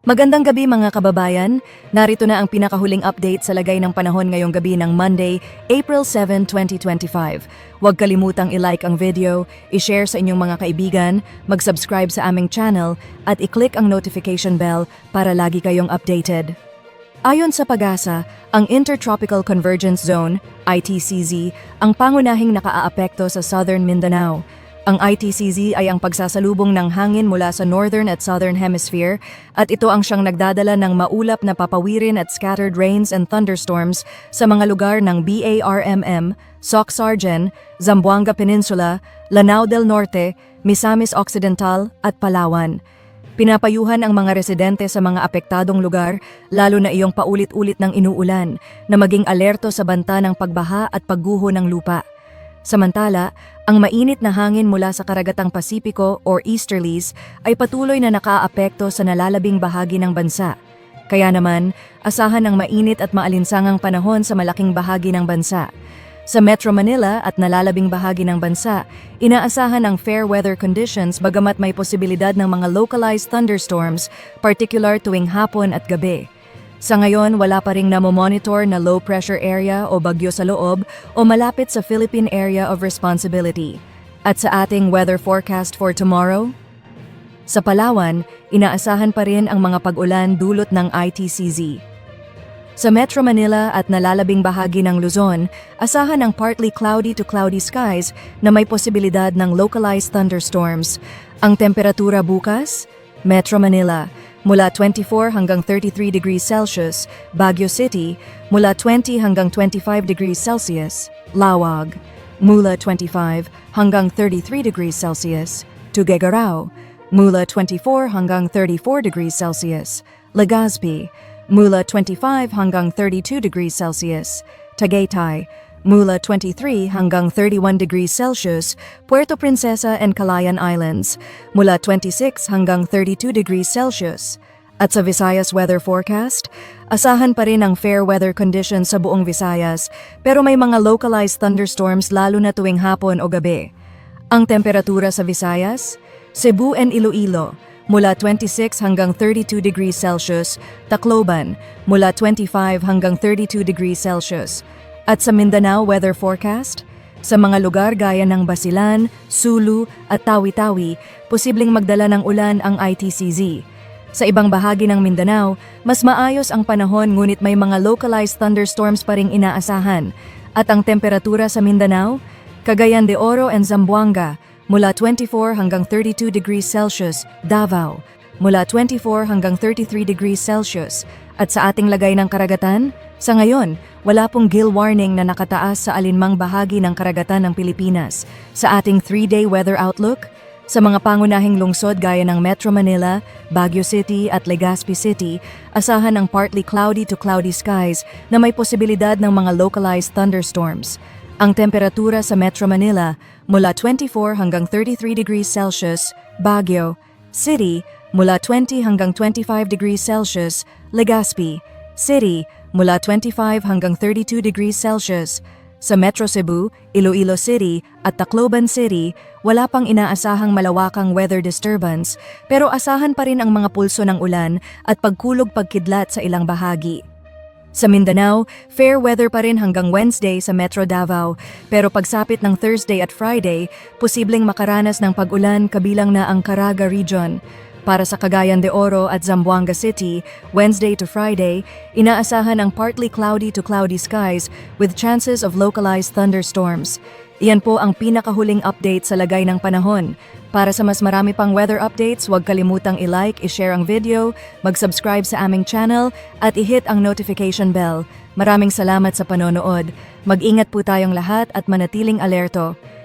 Magandang gabi mga kababayan. Narito na ang pinakahuling update sa lagay ng panahon ngayong gabi ng Monday, April 7, 2025. Huwag kalimutang i-like ang video, i-share sa inyong mga kaibigan, mag-subscribe sa aming channel at i-click ang notification bell para lagi kayong updated. Ayon sa PAGASA, ang Intertropical Convergence Zone, ITCZ, ang pangunahing nakaaapekto sa Southern Mindanao. Ang ITCZ ay ang pagsasalubong ng hangin mula sa Northern at Southern Hemisphere at ito ang siyang nagdadala ng maulap na papawirin at scattered rains and thunderstorms sa mga lugar ng BARMM, Soc-Sargen, Zamboanga Peninsula, Lanao del Norte, Misamis Occidental at Palawan. Pinapayuhan ang mga residente sa mga apektadong lugar, lalo na iyong paulit-ulit ng inuulan, na maging alerto sa banta ng pagbaha at pagguho ng lupa. Samantala, ang mainit na hangin mula sa karagatang Pasipiko or easterlies ay patuloy na nakaaapekto sa nalalabing bahagi ng bansa. Kaya naman, asahan ang mainit at maalinsangang panahon sa malaking bahagi ng bansa. Sa Metro Manila at nalalabing bahagi ng bansa, inaasahan ang fair weather conditions bagamat may posibilidad ng mga localized thunderstorms, particular tuwing hapon at gabi. Sa ngayon, wala pa ring namomonitor na low pressure area o bagyo sa loob o malapit sa Philippine Area of Responsibility. At sa ating weather forecast for tomorrow? Sa Palawan, inaasahan pa rin ang mga pag-ulan dulot ng ITCZ. Sa Metro Manila at nalalabing bahagi ng Luzon, asahan ang partly cloudy to cloudy skies na may posibilidad ng localized thunderstorms. Ang temperatura bukas? Metro Manila, mula 24 hanggang 33 degrees Celsius, Baguio City, mula 20 hanggang 25 degrees Celsius, Lawag, mula 25 hanggang 33 degrees Celsius, Tuguegarao, mula 24 hanggang 34 degrees Celsius, Legazpi, mula 25 hanggang 32 degrees Celsius, Tagaytay, mula 23 hanggang 31 degrees Celsius, Puerto Princesa and Calayan Islands, mula 26 hanggang 32 degrees Celsius. At sa Visayas Weather Forecast, asahan pa rin ang fair weather conditions sa buong Visayas pero may mga localized thunderstorms lalo na tuwing hapon o gabi. Ang temperatura sa Visayas, Cebu and Iloilo, mula 26 hanggang 32 degrees Celsius, Tacloban, mula 25 hanggang 32 degrees Celsius. At sa Mindanao Weather Forecast, sa mga lugar gaya ng Basilan, Sulu at Tawi-Tawi, posibleng magdala ng ulan ang ITCZ. Sa ibang bahagi ng Mindanao, mas maayos ang panahon ngunit may mga localized thunderstorms pa ring inaasahan. At ang temperatura sa Mindanao, Cagayan de Oro and Zamboanga, mula 24 hanggang 32 degrees Celsius, Davao, mula 24 hanggang 33 degrees Celsius. At sa ating lagay ng karagatan, sa ngayon, wala pong gill warning na nakataas sa alinmang bahagi ng karagatan ng Pilipinas. Sa ating 3-day weather outlook, sa mga pangunahing lungsod gaya ng Metro Manila, Baguio City at Legazpi City, asahan ang partly cloudy to cloudy skies na may posibilidad ng mga localized thunderstorms. Ang temperatura sa Metro Manila, mula 24 hanggang 33 degrees Celsius, Baguio City, mula 20 hanggang 25 degrees Celsius, Legazpi City, mula 25 hanggang 32 degrees Celsius. Sa Metro Cebu, Iloilo City at Tacloban City, wala pang inaasahang malawakang weather disturbance pero asahan pa rin ang mga pulso ng ulan at pagkulog-pagkidlat sa ilang bahagi. Sa Mindanao, fair weather pa rin hanggang Wednesday sa Metro Davao pero pagsapit ng Thursday at Friday, posibleng makaranas ng pag-ulan kabilang na ang Caraga Region. Para sa Cagayan de Oro at Zamboanga City, Wednesday to Friday, inaasahan ang partly cloudy to cloudy skies with chances of localized thunderstorms. Iyan po ang pinakahuling update sa lagay ng panahon. Para sa mas marami pang weather updates, huwag kalimutang i-like, i-share ang video, mag-subscribe sa aming channel at i-hit ang notification bell. Maraming salamat sa panonood. Mag-ingat po tayong lahat at manatiling alerto.